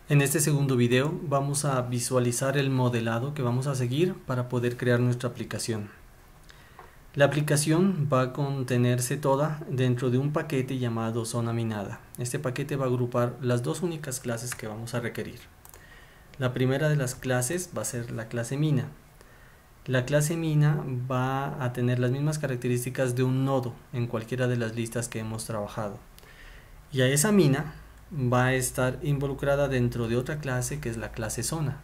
En este segundo video vamos a visualizar el modelado que vamos a seguir para poder crear nuestra aplicación. La aplicación va a contenerse toda dentro de un paquete llamado zona minada. Este paquete va a agrupar las dos únicas clases que vamos a requerir. La primera de las clases va a ser la clase mina. La clase mina va a tener las mismas características de un nodo en cualquiera de las listas que hemos trabajado. Y a esa mina va a estar involucrada dentro de otra clase que es la clase zona.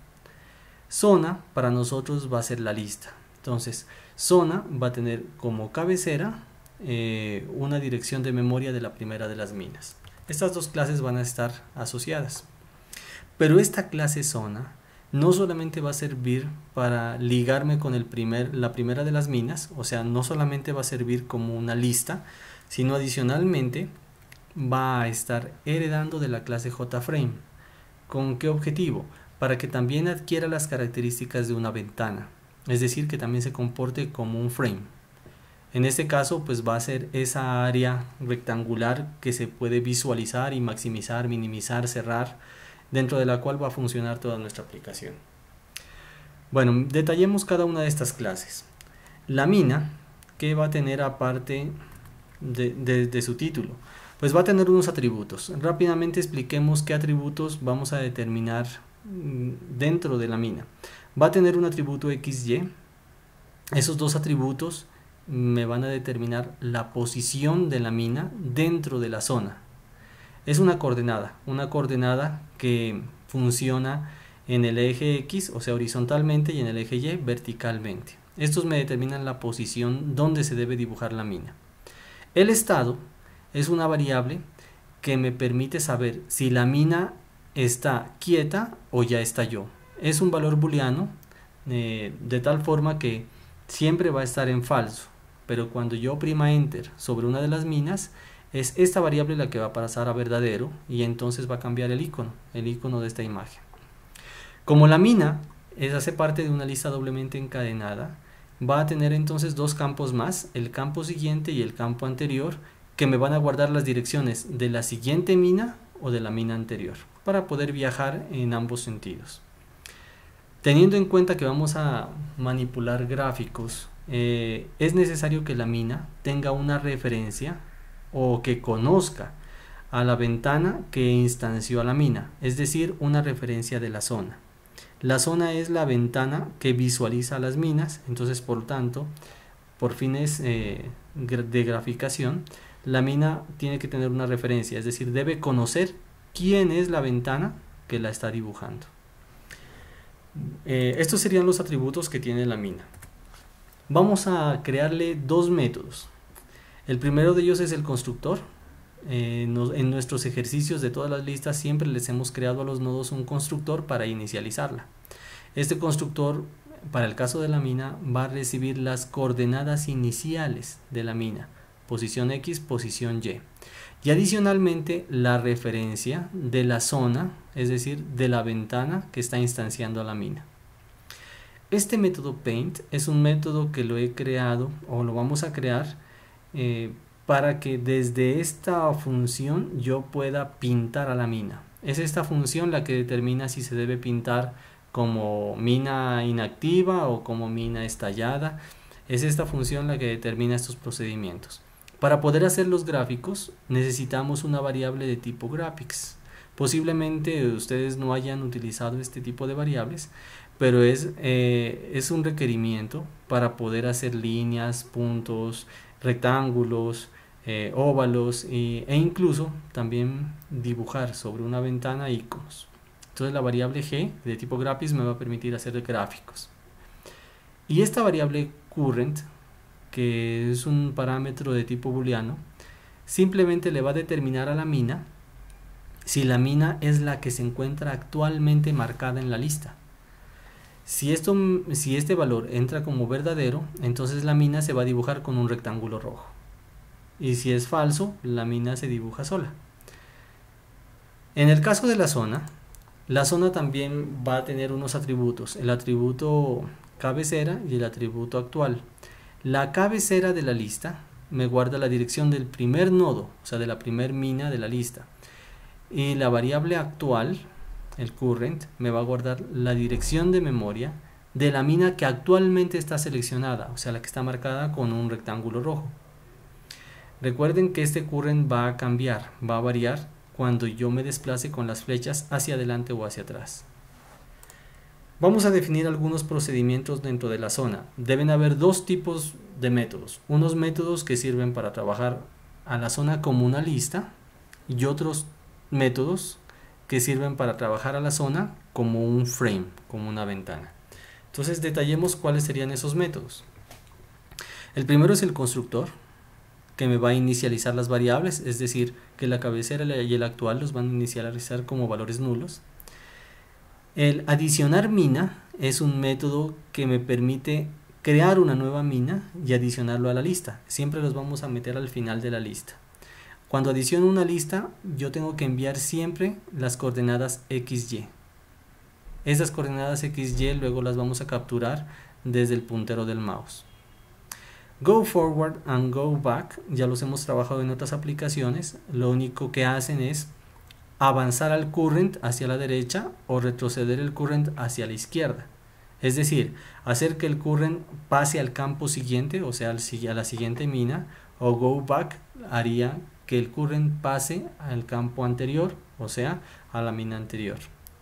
Zona para nosotros va a ser la lista. Entonces, zona va a tener como cabecera una dirección de memoria de la primera de las minas. Estas dos clases van a estar asociadas. Pero esta clase zona no solamente va a servir para ligarme con la primera de las minas, o sea, no solamente va a servir como una lista, sino adicionalmente va a estar heredando de la clase JFrame. ¿Con qué objetivo? Para que también adquiera las características de una ventana, es decir, que también se comporte como un frame. En este caso, pues va a ser esa área rectangular que se puede visualizar y maximizar, minimizar, cerrar, dentro de la cual va a funcionar toda nuestra aplicación. Bueno, detallemos cada una de estas clases. La mina, ¿qué va a tener aparte de su título? Pues va a tener unos atributos. Rápidamente expliquemos qué atributos vamos a determinar dentro de la mina. Va a tener un atributo XY. Esos dos atributos me van a determinar la posición de la mina dentro de la zona. Es una coordenada que funciona en el eje X, o sea, horizontalmente, y en el eje Y, verticalmente. Estos me determinan la posición donde se debe dibujar la mina. El estado es una variable que me permite saber si la mina está quieta o ya estalló. Es un valor booleano de tal forma que siempre va a estar en falso, pero cuando yo oprima enter sobre una de las minas, es esta variable la que va a pasar a verdadero y entonces va a cambiar el icono de esta imagen. Como la mina hace parte de una lista doblemente encadenada, va a tener entonces dos campos más, el campo siguiente y el campo anterior, que me van a guardar las direcciones de la siguiente mina o de la mina anterior, para poder viajar en ambos sentidos. Teniendo en cuenta que vamos a manipular gráficos, es necesario que la mina tenga una referencia o que conozca a la ventana que instanció a la mina, es decir, una referencia de la zona. La zona es la ventana que visualiza las minas, entonces por tanto, por fines de graficación, la mina tiene que tener una referencia, es decir, debe conocer quién es la ventana que la está dibujando. Estos serían los atributos que tiene la mina. Vamos a crearle dos métodos. El primero de ellos es el constructor. En nuestros ejercicios de todas las listas siempre les hemos creado a los nodos un constructor para inicializarla. Este constructor, para el caso de la mina, va a recibir las coordenadas iniciales de la mina, posición X, posición Y. Y adicionalmente la referencia de la zona, es decir, de la ventana que está instanciando a la mina. Este método paint es un método que lo he creado o lo vamos a crear para que desde esta función yo pueda pintar a la mina. Es esta función la que determina si se debe pintar como mina inactiva o como mina estallada. Es esta función la que determina estos procedimientos. Para poder hacer los gráficos necesitamos una variable de tipo graphics. Posiblemente ustedes no hayan utilizado este tipo de variables, pero es un requerimiento para poder hacer líneas, puntos, rectángulos, óvalos e incluso también dibujar sobre una ventana iconos. Entonces la variable g de tipo graphics me va a permitir hacer gráficos. Y esta variable current, que es un parámetro de tipo booleano, simplemente le va a determinar a la mina si la mina es la que se encuentra actualmente marcada en la lista. Si este valor entra como verdadero, entonces la mina se va a dibujar con un rectángulo rojo. Y si es falso, la mina se dibuja sola. En el caso de la zona también va a tener unos atributos, el atributo cabecera y el atributo actual. La cabecera de la lista me guarda la dirección del primer nodo, o sea, de la primer mina de la lista. Y la variable actual el current, me va a guardar la dirección de memoria de la mina que actualmente está seleccionada, o sea, la que está marcada con un rectángulo rojo. Recuerden que este current va a cambiar, va a variar cuando yo me desplace con las flechas hacia adelante o hacia atrás. Vamos a definir algunos procedimientos dentro de la zona. Deben haber dos tipos de métodos. Unos métodos que sirven para trabajar a la zona como una lista y otros métodos que sirven para trabajar a la zona como un frame, como una ventana. Entonces detallemos cuáles serían esos métodos. El primero es el constructor, que me va a inicializar las variables, es decir, que la cabecera y el actual los van a inicializar como valores nulos. El adicionar mina es un método que me permite crear una nueva mina y adicionarlo a la lista. Siempre los vamos a meter al final de la lista. Cuando adiciono una lista, yo tengo que enviar siempre las coordenadas XY. Esas coordenadas XY luego las vamos a capturar desde el puntero del mouse. Go forward and go back, ya los hemos trabajado en otras aplicaciones. Lo único que hacen es avanzar al current hacia la derecha o retroceder el current hacia la izquierda. Es decir, hacer que el current pase al campo siguiente, o sea, a la siguiente mina, o go back haría que el current pase al campo anterior, o sea, a la mina anterior.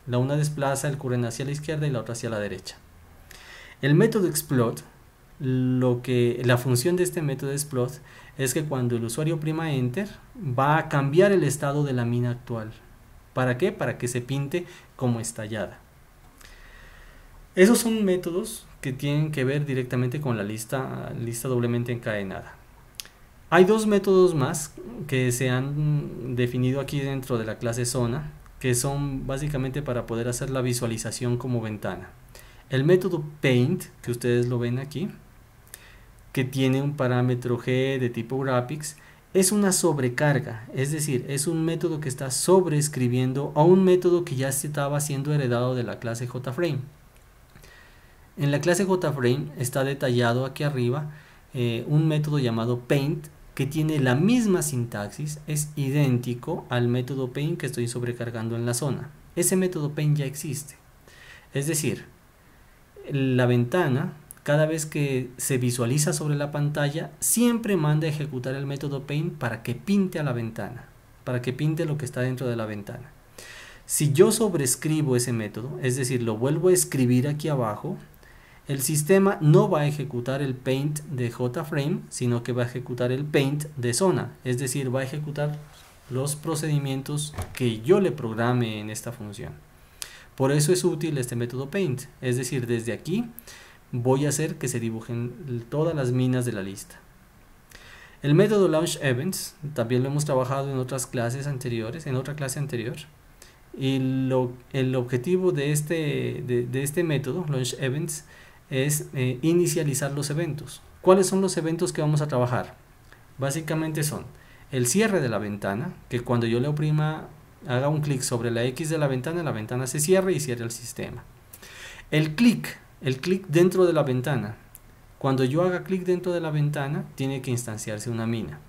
La una desplaza el current hacia la izquierda y la otra hacia la derecha. El método explode, la función de este método explode es que cuando el usuario prima enter va a cambiar el estado de la mina actual. ¿Para qué? Para que se pinte como estallada. Esos son métodos que tienen que ver directamente con la lista doblemente encadenada. Hay dos métodos más que se han definido aquí dentro de la clase zona, que son básicamente para poder hacer la visualización como ventana. El método paint, que ustedes lo ven aquí, que tiene un parámetro G de tipo graphics, es una sobrecarga, es decir, es un método que está sobreescribiendo a un método que ya estaba siendo heredado de la clase JFrame. En la clase JFrame está detallado aquí arriba un método llamado paint que tiene la misma sintaxis, es idéntico al método paint que estoy sobrecargando en la zona. Ese método paint ya existe, es decir, la ventana, cada vez que se visualiza sobre la pantalla, siempre manda a ejecutar el método paint para que pinte a la ventana, para que pinte lo que está dentro de la ventana. Si yo sobrescribo ese método, es decir, lo vuelvo a escribir aquí abajo, el sistema no va a ejecutar el paint de JFrame, sino que va a ejecutar el paint de zona, es decir, va a ejecutar los procedimientos que yo le programe en esta función. Por eso es útil este método paint, es decir, desde aquí voy a hacer que se dibujen todas las minas de la lista. El método launch events también lo hemos trabajado en otras clases anteriores, en otra clase anterior. Y el objetivo de este método launch events es inicializar los eventos. ¿Cuáles son los eventos que vamos a trabajar? Básicamente son el cierre de la ventana, que cuando yo le oprima, haga un clic sobre la X de la ventana se cierra y cierra el sistema. El clic dentro de la ventana. Cuando yo haga clic dentro de la ventana, tiene que instanciarse una mina.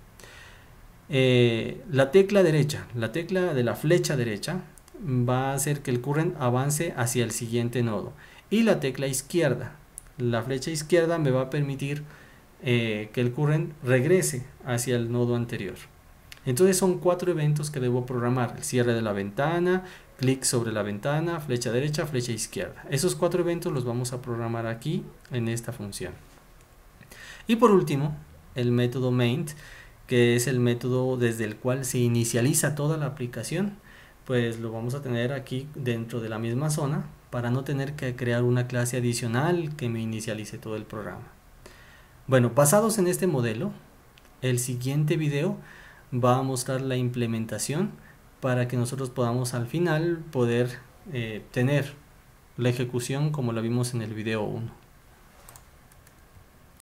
La tecla derecha, la tecla de la flecha derecha, va a hacer que el current avance hacia el siguiente nodo. Y la tecla izquierda, la flecha izquierda me va a permitir que el current regrese hacia el nodo anterior. Entonces son 4 eventos que debo programar: el cierre de la ventana, clic sobre la ventana, flecha derecha, flecha izquierda. Esos 4 eventos los vamos a programar aquí en esta función. Y por último, el método main, que es el método desde el cual se inicializa toda la aplicación, pues lo vamos a tener aquí dentro de la misma zona para no tener que crear una clase adicional que me inicialice todo el programa. Bueno, basados en este modelo, el siguiente video va a mostrar la implementación para que nosotros podamos al final poder tener la ejecución como la vimos en el video 1.